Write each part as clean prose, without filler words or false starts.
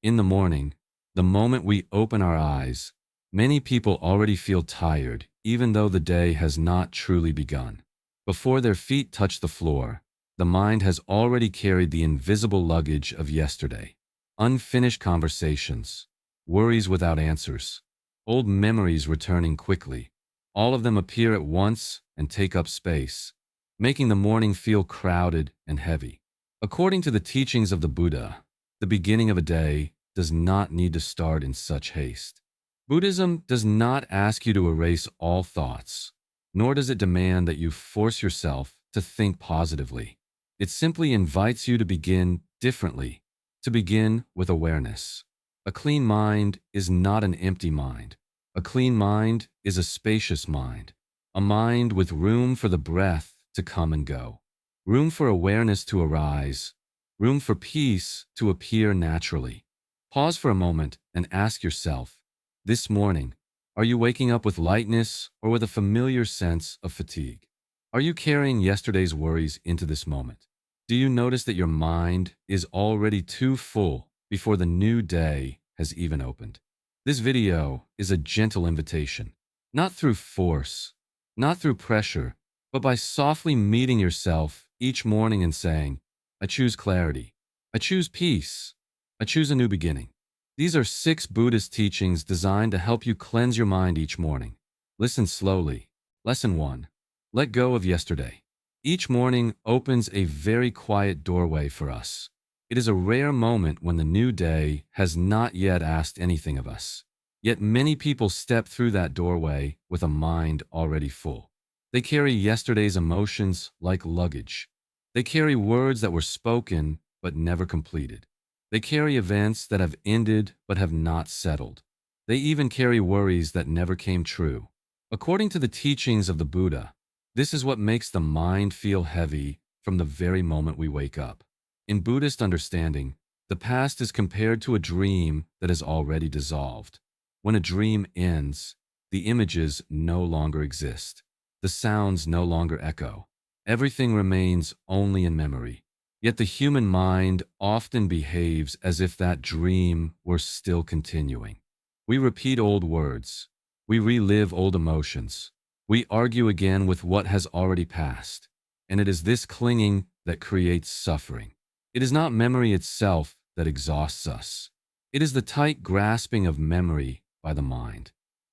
In the morning, the moment we open our eyes, many people already feel tired, even though the day has not truly begun. Before their feet touch the floor, the mind has already carried the invisible luggage of yesterday. Unfinished conversations, worries without answers, old memories returning quickly. All of them appear at once and take up space, making the morning feel crowded and heavy. According to the teachings of the Buddha, the beginning of a day does not need to start in such haste. Buddhism does not ask you to erase all thoughts, nor does it demand that you force yourself to think positively. It simply invites you to begin differently, to begin with awareness. A clean mind is not an empty mind. A clean mind is a spacious mind, a mind with room for the breath to come and go, room for awareness to arise, room for peace to appear naturally. Pause for a moment and ask yourself, this morning, are you waking up with lightness or with a familiar sense of fatigue? Are you carrying yesterday's worries into this moment? Do you notice that your mind is already too full before the new day has even opened? This video is a gentle invitation, not through force, not through pressure, but by softly meeting yourself each morning and saying, I choose clarity, I choose peace, I choose a new beginning. These are 6 Buddhist teachings designed to help you cleanse your mind each morning. Listen slowly. Lesson 1. Let go of yesterday. Each morning opens a very quiet doorway for us. It is a rare moment when the new day has not yet asked anything of us. Yet many people step through that doorway with a mind already full. They carry yesterday's emotions like luggage. They carry words that were spoken but never completed. They carry events that have ended but have not settled. They even carry worries that never came true. According to the teachings of the Buddha, this is what makes the mind feel heavy from the very moment we wake up. In Buddhist understanding, the past is compared to a dream that is already dissolved. When a dream ends, the images no longer exist. The sounds no longer echo. Everything remains only in memory. Yet the human mind often behaves as if that dream were still continuing. We repeat old words. We relive old emotions. We argue again with what has already passed. And it is this clinging that creates suffering. It is not memory itself that exhausts us. It is the tight grasping of memory by the mind.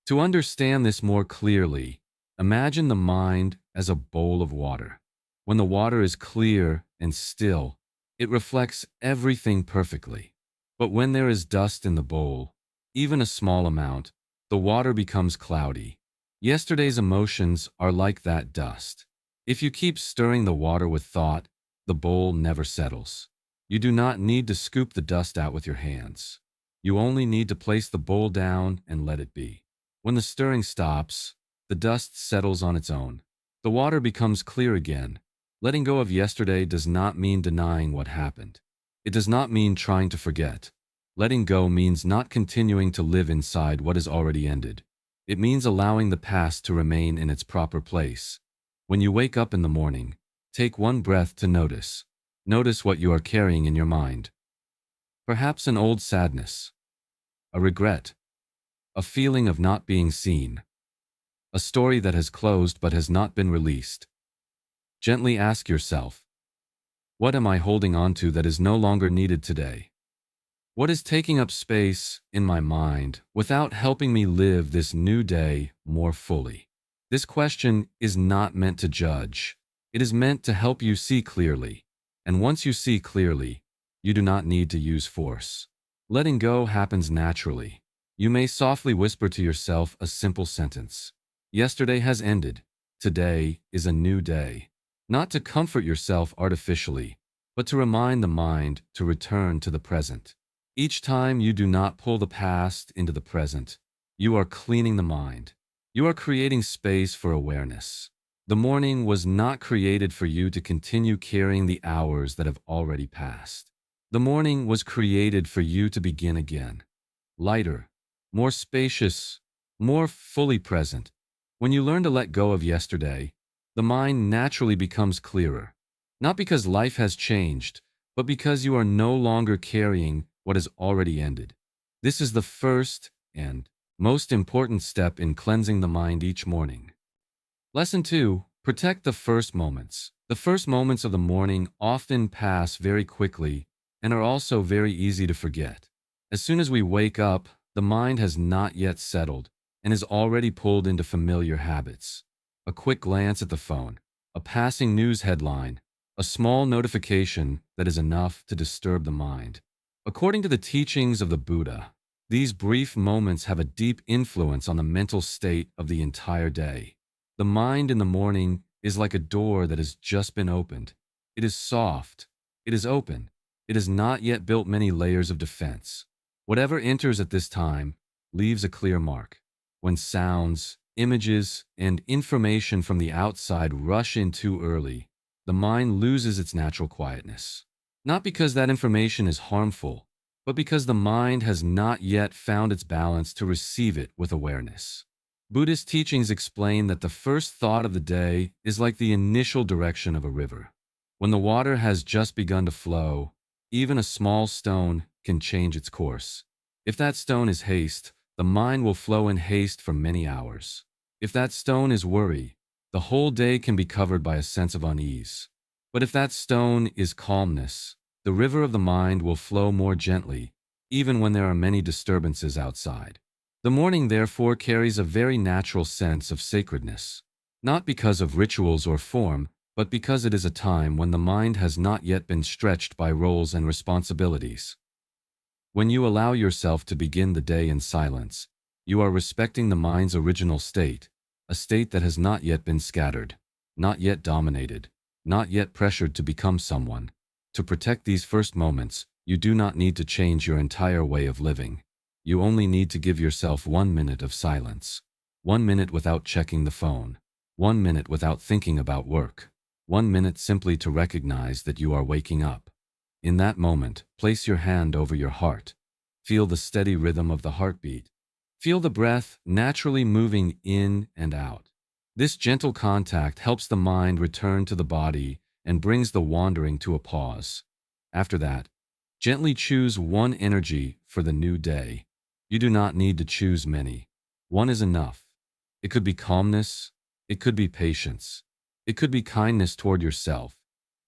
To understand this more clearly, imagine the mind as a bowl of water. When the water is clear and still, it reflects everything perfectly. But when there is dust in the bowl, even a small amount, the water becomes cloudy. Yesterday's emotions are like that dust. If you keep stirring the water with thought, the bowl never settles. You do not need to scoop the dust out with your hands. You only need to place the bowl down and let it be. When the stirring stops, the dust settles on its own. The water becomes clear again. Letting go of yesterday does not mean denying what happened. It does not mean trying to forget. Letting go means not continuing to live inside what has already ended. It means allowing the past to remain in its proper place. When you wake up in the morning, take one breath to notice. Notice what you are carrying in your mind. Perhaps an old sadness, a regret, a feeling of not being seen, a story that has closed but has not been released. Gently ask yourself, what am I holding on to that is no longer needed today? What is taking up space in my mind without helping me live this new day more fully? This question is not meant to judge. It is meant to help you see clearly. And once you see clearly, you do not need to use force. Letting go happens naturally. You may softly whisper to yourself a simple sentence. Yesterday has ended. Today is a new day. Not to comfort yourself artificially, but to remind the mind to return to the present. Each time you do not pull the past into the present, you are cleaning the mind. You are creating space for awareness. The morning was not created for you to continue carrying the hours that have already passed. The morning was created for you to begin again. Lighter, more spacious, more fully present. When you learn to let go of yesterday, the mind naturally becomes clearer. Not because life has changed, but because you are no longer carrying what has already ended. This is the first and most important step in cleansing the mind each morning. Lesson 2. Protect the first moments. The first moments of the morning often pass very quickly and are also very easy to forget. As soon as we wake up, the mind has not yet settled and is already pulled into familiar habits. A quick glance at the phone, a passing news headline, a small notification that is enough to disturb the mind. According to the teachings of the Buddha, these brief moments have a deep influence on the mental state of the entire day. The mind in the morning is like a door that has just been opened. It is soft. It is open. It has not yet built many layers of defense. Whatever enters at this time leaves a clear mark. When sounds, images, and information from the outside rush in too early, the mind loses its natural quietness. Not because that information is harmful, but because the mind has not yet found its balance to receive it with awareness. Buddhist teachings explain that the first thought of the day is like the initial direction of a river. When the water has just begun to flow, even a small stone can change its course. If that stone is haste, the mind will flow in haste for many hours. If that stone is worry, the whole day can be covered by a sense of unease. But if that stone is calmness, the river of the mind will flow more gently, even when there are many disturbances outside. The morning, therefore, carries a very natural sense of sacredness, not because of rituals or form, but because it is a time when the mind has not yet been stretched by roles and responsibilities. When you allow yourself to begin the day in silence, you are respecting the mind's original state, a state that has not yet been scattered, not yet dominated, not yet pressured to become someone. To protect these first moments, you do not need to change your entire way of living. You only need to give yourself 1 minute of silence, 1 minute without checking the phone, 1 minute without thinking about work, 1 minute simply to recognize that you are waking up. In that moment, place your hand over your heart. Feel the steady rhythm of the heartbeat. Feel the breath naturally moving in and out. This gentle contact helps the mind return to the body and brings the wandering to a pause. After that, gently choose one energy for the new day. You do not need to choose many. One is enough. It could be calmness. It could be patience. It could be kindness toward yourself.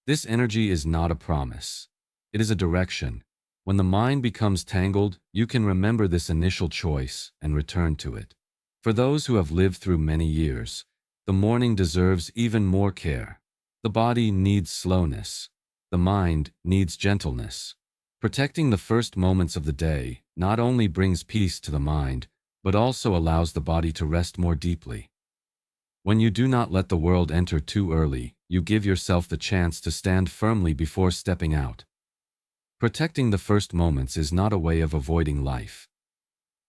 This energy is not a promise. It is a direction. When the mind becomes tangled, you can remember this initial choice and return to it. For those who have lived through many years, the morning deserves even more care. The body needs slowness. The mind needs gentleness. Protecting the first moments of the day not only brings peace to the mind, but also allows the body to rest more deeply. When you do not let the world enter too early, you give yourself the chance to stand firmly before stepping out. Protecting the first moments is not a way of avoiding life.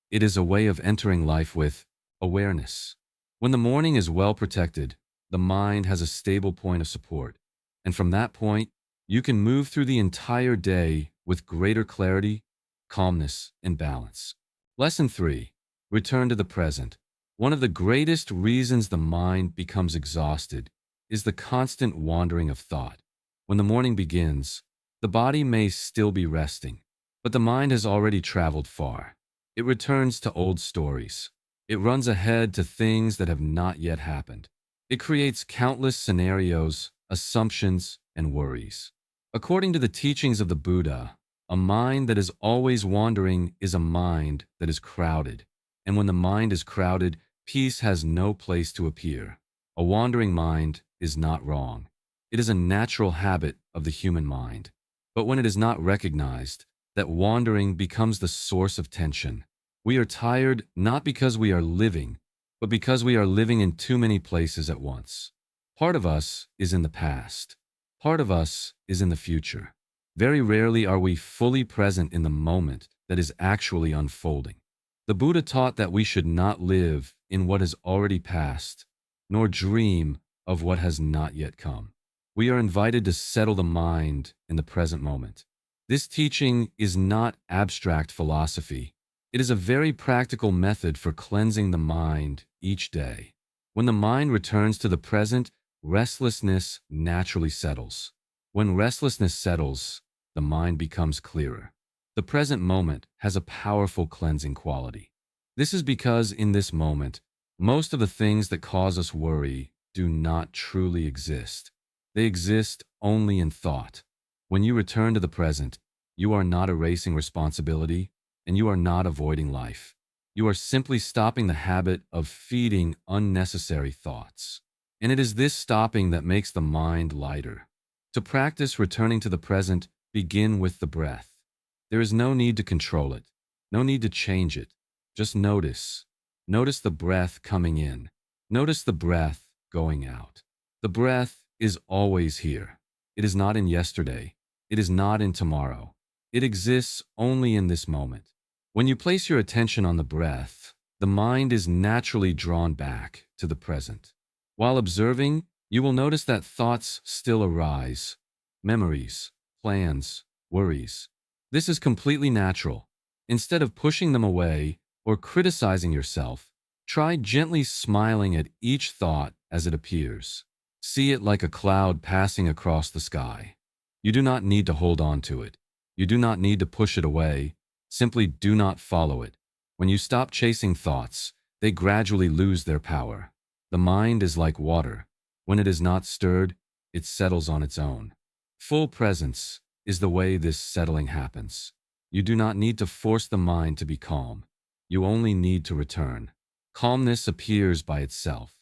It is a way of entering life with awareness. When the morning is well protected, the mind has a stable point of support, and from that point, you can move through the entire day with greater clarity, calmness, and balance. Lesson 3. Return to the present. One of the greatest reasons the mind becomes exhausted is the constant wandering of thought. When the morning begins, the body may still be resting, but the mind has already traveled far. It returns to old stories. It runs ahead to things that have not yet happened. It creates countless scenarios, assumptions, and worries. According to the teachings of the Buddha, a mind that is always wandering is a mind that is crowded. And when the mind is crowded, peace has no place to appear. A wandering mind is not wrong. It is a natural habit of the human mind. But when it is not recognized, that wandering becomes the source of tension. We are tired not because we are living, but because we are living in too many places at once. Part of us is in the past. Part of us is in the future. Very rarely are we fully present in the moment that is actually unfolding. The Buddha taught that we should not live in what has already passed, nor dream of what has not yet come. We are invited to settle the mind in the present moment. This teaching is not abstract philosophy. It is a very practical method for cleansing the mind each day. When the mind returns to the present, restlessness naturally settles. When restlessness settles, the mind becomes clearer. The present moment has a powerful cleansing quality. This is because in this moment, most of the things that cause us worry do not truly exist. They exist only in thought. When you return to the present, you are not erasing responsibility and you are not avoiding life. You are simply stopping the habit of feeding unnecessary thoughts. And it is this stopping that makes the mind lighter. To practice returning to the present, begin with the breath. There is no need to control it, no need to change it. Just notice. Notice the breath coming in. Notice the breath going out. The breath is always here. It is not in yesterday. It is not in tomorrow. It exists only in this moment. When you place your attention on the breath, the mind is naturally drawn back to the present. While observing, you will notice that thoughts still arise, memories, plans, worries. This is completely natural. Instead of pushing them away or criticizing yourself, try gently smiling at each thought as it appears. See it like a cloud passing across the sky. You do not need to hold on to it. You do not need to push it away. Simply do not follow it. When you stop chasing thoughts, they gradually lose their power. The mind is like water. When it is not stirred, it settles on its own. Full presence is the way this settling happens. You do not need to force the mind to be calm. You only need to return. Calmness appears by itself.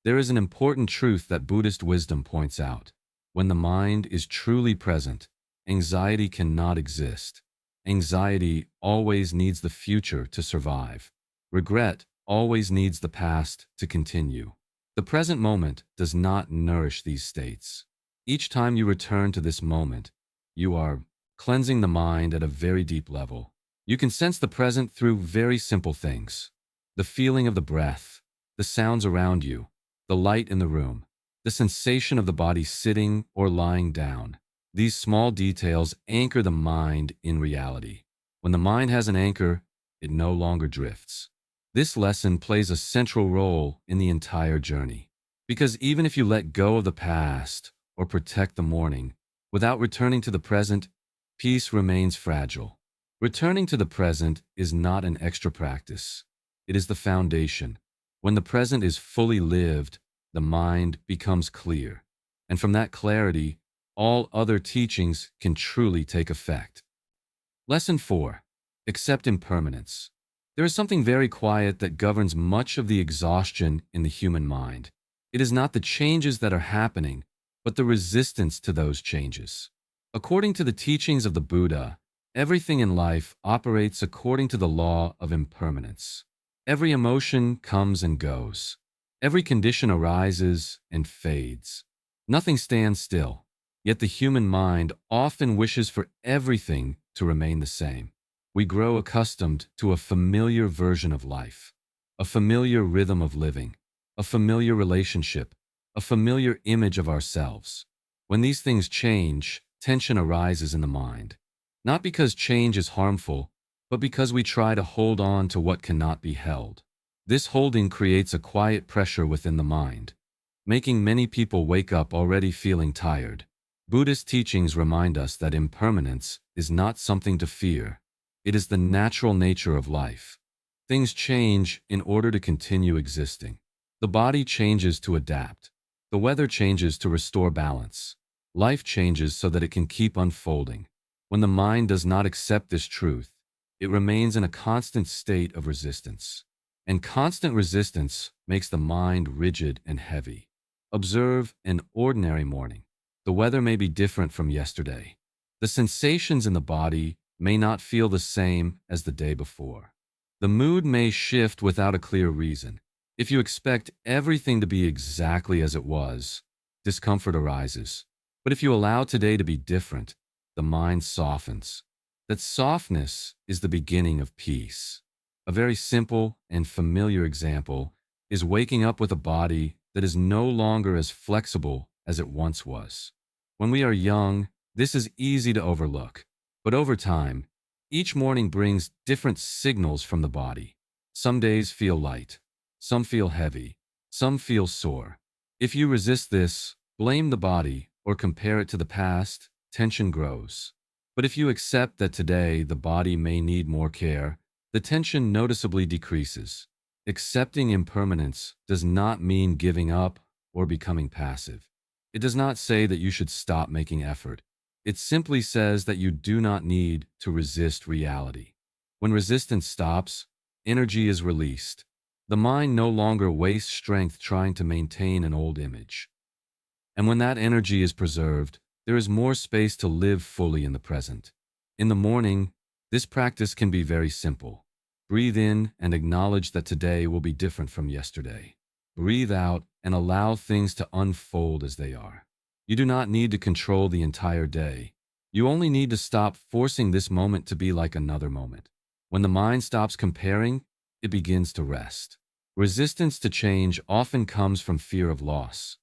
There is an important truth that Buddhist wisdom points out. When the mind is truly present, anxiety cannot exist. Anxiety always needs the future to survive. Regret always needs the past to continue. The present moment does not nourish these states. Each time you return to this moment, you are cleansing the mind at a very deep level. You can sense the present through very simple things. The feeling of the breath, the sounds around you, the light in the room, the sensation of the body sitting or lying down. These small details anchor the mind in reality. When the mind has an anchor, it no longer drifts. This lesson plays a central role in the entire journey. Because even if you let go of the past or protect the morning, without returning to the present, peace remains fragile. Returning to the present is not an extra practice. It is the foundation. When the present is fully lived, the mind becomes clear. And from that clarity, all other teachings can truly take effect. Lesson 4. Accept impermanence. There is something very quiet that governs much of the exhaustion in the human mind. It is not the changes that are happening, but the resistance to those changes. According to the teachings of the Buddha, everything in life operates according to the law of impermanence. Every emotion comes and goes. Every condition arises and fades. Nothing stands still. Yet the human mind often wishes for everything to remain the same. We grow accustomed to a familiar version of life, a familiar rhythm of living, a familiar relationship, a familiar image of ourselves. When these things change, tension arises in the mind. Not because change is harmful, but because we try to hold on to what cannot be held. This holding creates a quiet pressure within the mind, making many people wake up already feeling tired. Buddhist teachings remind us that impermanence is not something to fear. It is the natural nature of life. Things change in order to continue existing. The body changes to adapt. The weather changes to restore balance. Life changes so that it can keep unfolding. When the mind does not accept this truth, it remains in a constant state of resistance. And constant resistance makes the mind rigid and heavy. Observe an ordinary morning. The weather may be different from yesterday. The sensations in the body may not feel the same as the day before. The mood may shift without a clear reason. If you expect everything to be exactly as it was, discomfort arises. But if you allow today to be different, the mind softens. That softness is the beginning of peace. A very simple and familiar example is waking up with a body that is no longer as flexible as it once was. When we are young, this is easy to overlook. But over time, each morning brings different signals from the body. Some days feel light. Some feel heavy. Some feel sore. If you resist this, blame the body, or compare it to the past, tension grows. But if you accept that today the body may need more care, the tension noticeably decreases. Accepting impermanence does not mean giving up or becoming passive. It does not say that you should stop making effort. It simply says that you do not need to resist reality. When resistance stops, energy is released. The mind no longer wastes strength trying to maintain an old image. And when that energy is preserved, there is more space to live fully in the present. In the morning, this practice can be very simple. Breathe in and acknowledge that today will be different from yesterday. Breathe out and allow things to unfold as they are. You do not need to control the entire day. You only need to stop forcing this moment to be like another moment. When the mind stops comparing, it begins to rest. Resistance to change often comes from fear of loss,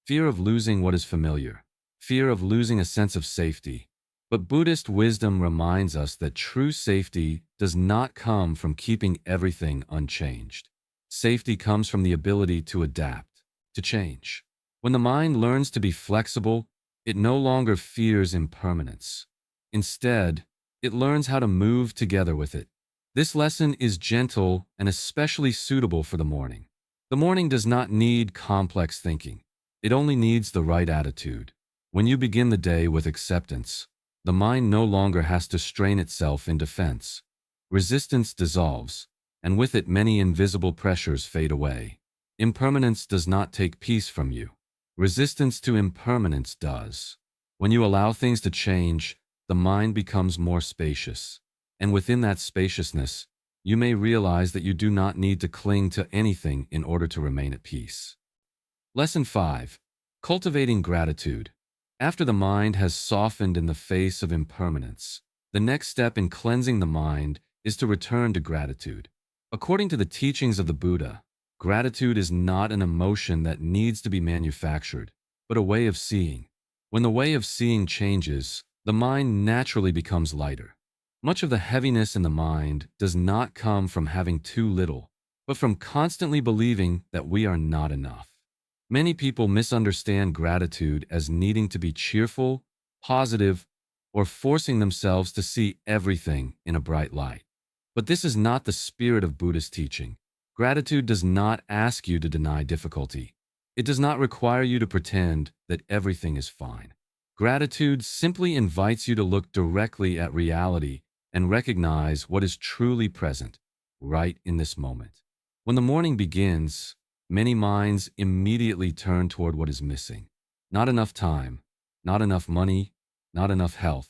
fear of losing what is familiar, fear of losing a sense of safety. But Buddhist wisdom reminds us that true safety does not come from keeping everything unchanged. Safety comes from the ability to adapt, to change. When the mind learns to be flexible, it no longer fears impermanence. Instead, it learns how to move together with it. This lesson is gentle and especially suitable for the morning. The morning does not need complex thinking. It only needs the right attitude. When you begin the day with acceptance, the mind no longer has to strain itself in defense. Resistance dissolves, and with it many invisible pressures fade away. Impermanence does not take peace from you. Resistance to impermanence does. When you allow things to change, the mind becomes more spacious. And within that spaciousness, you may realize that you do not need to cling to anything in order to remain at peace. Lesson 5. Cultivating gratitude. After the mind has softened in the face of impermanence, the next step in cleansing the mind is to return to gratitude. According to the teachings of the Buddha, gratitude is not an emotion that needs to be manufactured, but a way of seeing. When the way of seeing changes, the mind naturally becomes lighter. Much of the heaviness in the mind does not come from having too little, but from constantly believing that we are not enough. Many people misunderstand gratitude as needing to be cheerful, positive, or forcing themselves to see everything in a bright light. But this is not the spirit of Buddhist teaching. Gratitude does not ask you to deny difficulty. It does not require you to pretend that everything is fine. Gratitude simply invites you to look directly at reality and recognize what is truly present right in this moment. When the morning begins, many minds immediately turn toward what is missing. Not enough time, not enough money, not enough health,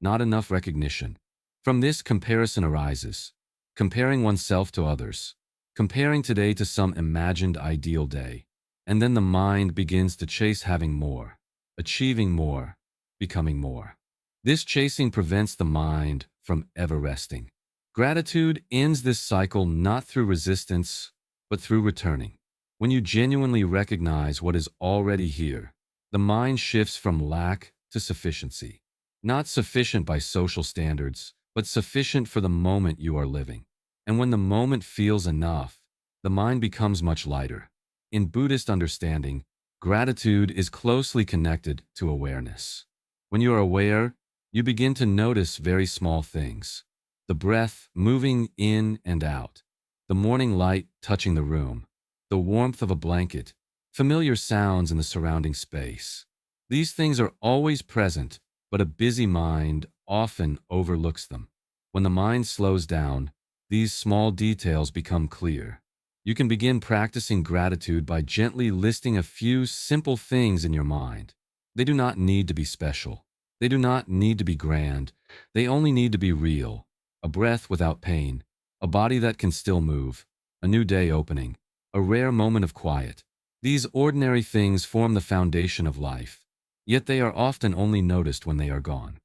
not enough recognition. From this, comparison arises, comparing oneself to others, comparing today to some imagined ideal day, and then the mind begins to chase having more, achieving more, becoming more. This chasing prevents the mind from ever resting. Gratitude ends this cycle not through resistance, but through returning. When you genuinely recognize what is already here, the mind shifts from lack to sufficiency. Not sufficient by social standards, but sufficient for the moment you are living. And when the moment feels enough, the mind becomes much lighter. In Buddhist understanding, gratitude is closely connected to awareness. When you are aware, you begin to notice very small things. The breath moving in and out, the morning light touching the room, the warmth of a blanket, familiar sounds in the surrounding space. These things are always present, but a busy mind often overlooks them. When the mind slows down, these small details become clear. You can begin practicing gratitude by gently listing a few simple things in your mind. They do not need to be special. They do not need to be grand. They only need to be real. A breath without pain, a body that can still move, a new day opening, a rare moment of quiet. These ordinary things form the foundation of life, yet they are often only noticed when they are gone.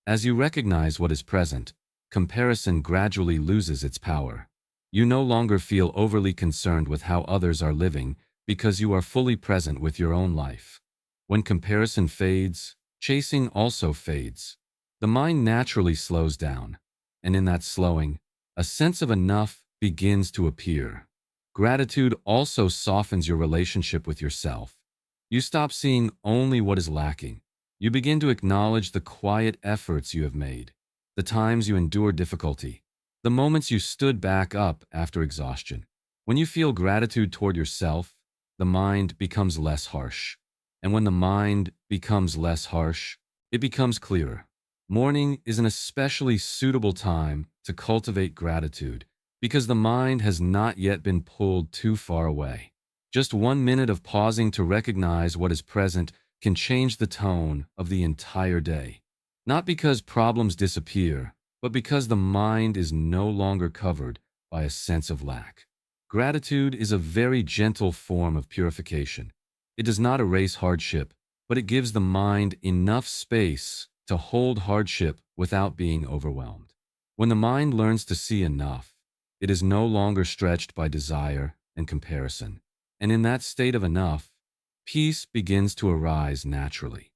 As you recognize what is present, comparison gradually loses its power. You no longer feel overly concerned with how others are living because you are fully present with your own life. When comparison fades, chasing also fades. The mind naturally slows down, and in that slowing, a sense of enough begins to appear. Gratitude also softens your relationship with yourself. You stop seeing only what is lacking. You begin to acknowledge the quiet efforts you have made, the times you endured difficulty, the moments you stood back up after exhaustion. When you feel gratitude toward yourself, the mind becomes less harsh. And when the mind becomes less harsh, it becomes clearer. Morning is an especially suitable time to cultivate gratitude because the mind has not yet been pulled too far away. Just 1 minute of pausing to recognize what is present can change the tone of the entire day. Not because problems disappear, but because the mind is no longer covered by a sense of lack. Gratitude is a very gentle form of purification. It does not erase hardship, but it gives the mind enough space to hold hardship without being overwhelmed. When the mind learns to see enough, it is no longer stretched by desire and comparison. And in that state of enough, peace begins to arise naturally.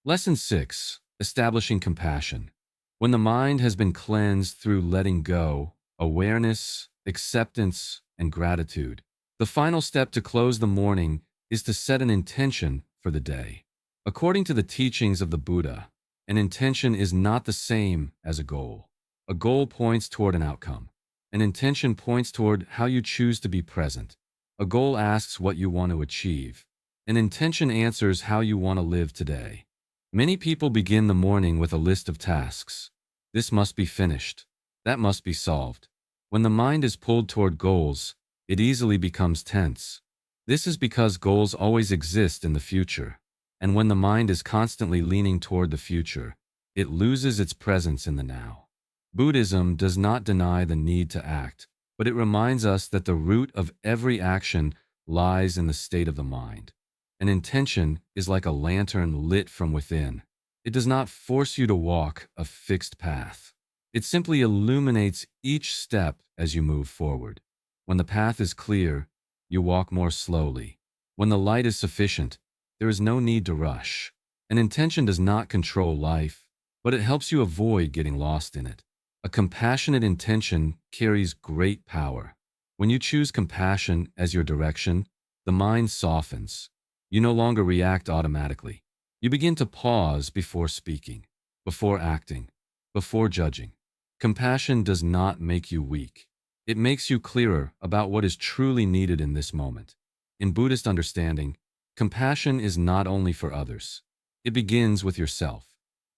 Lesson 6. Establishing compassion. When the mind has been cleansed through letting go, awareness, acceptance, and gratitude, the final step to close the morning is to set an intention for the day. According to the teachings of the Buddha, an intention is not the same as a goal. A goal points toward an outcome. An intention points toward how you choose to be present. A goal asks what you want to achieve. An intention answers how you want to live today. Many people begin the morning with a list of tasks. This must be finished. That must be solved. When the mind is pulled toward goals, it easily becomes tense. This is because goals always exist in the future. And when the mind is constantly leaning toward the future, it loses its presence in the now. Buddhism does not deny the need to act, but it reminds us that the root of every action lies in the state of the mind. An intention is like a lantern lit from within. It does not force you to walk a fixed path. It simply illuminates each step as you move forward. When the path is clear, you walk more slowly. When the light is sufficient, there is no need to rush. An intention does not control life, but it helps you avoid getting lost in it. A compassionate intention carries great power. When you choose compassion as your direction, the mind softens. You no longer react automatically. You begin to pause before speaking, before acting, before judging. Compassion does not make you weak. It makes you clearer about what is truly needed in this moment. In Buddhist understanding, compassion is not only for others. It begins with yourself.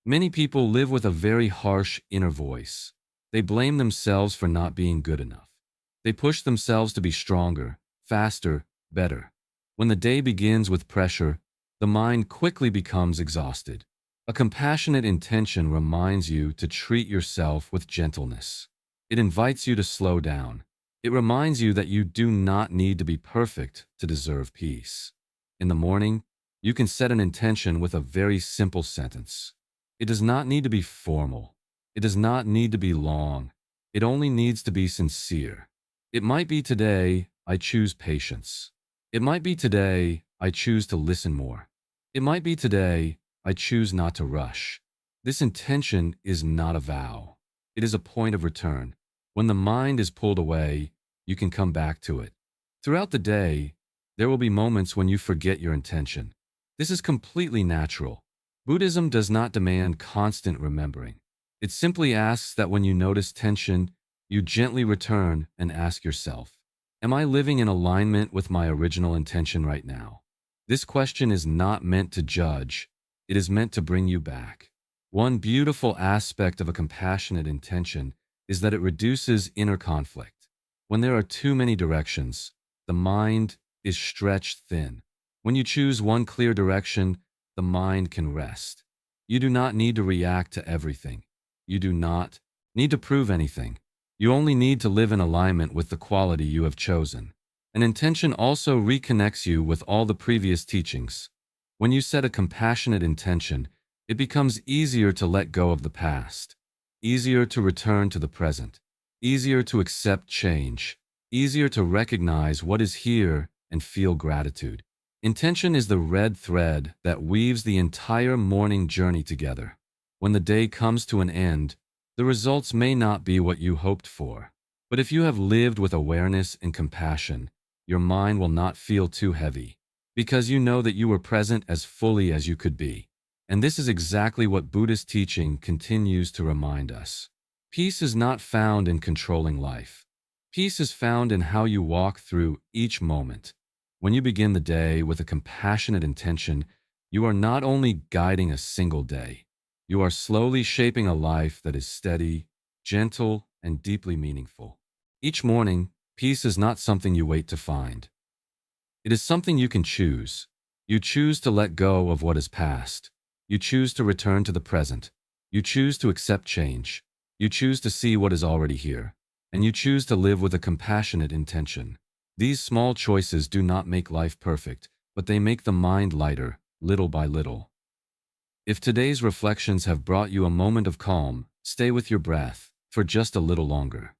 Many people live with a very harsh inner voice. They blame themselves for not being good enough. They push themselves to be stronger, faster, better. When the day begins with pressure, the mind quickly becomes exhausted. A compassionate intention reminds you to treat yourself with gentleness. It invites you to slow down. It reminds you that you do not need to be perfect to deserve peace. In the morning, you can set an intention with a very simple sentence. It does not need to be formal. It does not need to be long. It only needs to be sincere. It might be today, I choose patience. It might be today, I choose to listen more. It might be today, I choose not to rush. This intention is not a vow. It is a point of return. When the mind is pulled away, you can come back to it. Throughout the day, there will be moments when you forget your intention. This is completely natural. Buddhism does not demand constant remembering. It simply asks that when you notice tension, you gently return and ask yourself, am I living in alignment with my original intention right now? This question is not meant to judge. It is meant to bring you back. One beautiful aspect of a compassionate intention is that it reduces inner conflict. When there are too many directions, the mind is stretched thin. When you choose one clear direction, the mind can rest. You do not need to react to everything. You do not need to prove anything. You only need to live in alignment with the quality you have chosen. An intention also reconnects you with all the previous teachings. When you set a compassionate intention, it becomes easier to let go of the past, easier to return to the present, easier to accept change, easier to recognize what is here and feel gratitude. Intention is the red thread that weaves the entire morning journey together. When the day comes to an end, the results may not be what you hoped for. But if you have lived with awareness and compassion, your mind will not feel too heavy, because you know that you were present as fully as you could be. And this is exactly what Buddhist teaching continues to remind us. Peace is not found in controlling life. Peace is found in how you walk through each moment. When you begin the day with a compassionate intention, you are not only guiding a single day, you are slowly shaping a life that is steady, gentle, and deeply meaningful. Each morning, peace is not something you wait to find. It is something you can choose. You choose to let go of what is past. You choose to return to the present. You choose to accept change. You choose to see what is already here. And you choose to live with a compassionate intention. These small choices do not make life perfect, but they make the mind lighter, little by little. If today's reflections have brought you a moment of calm, stay with your breath for just a little longer.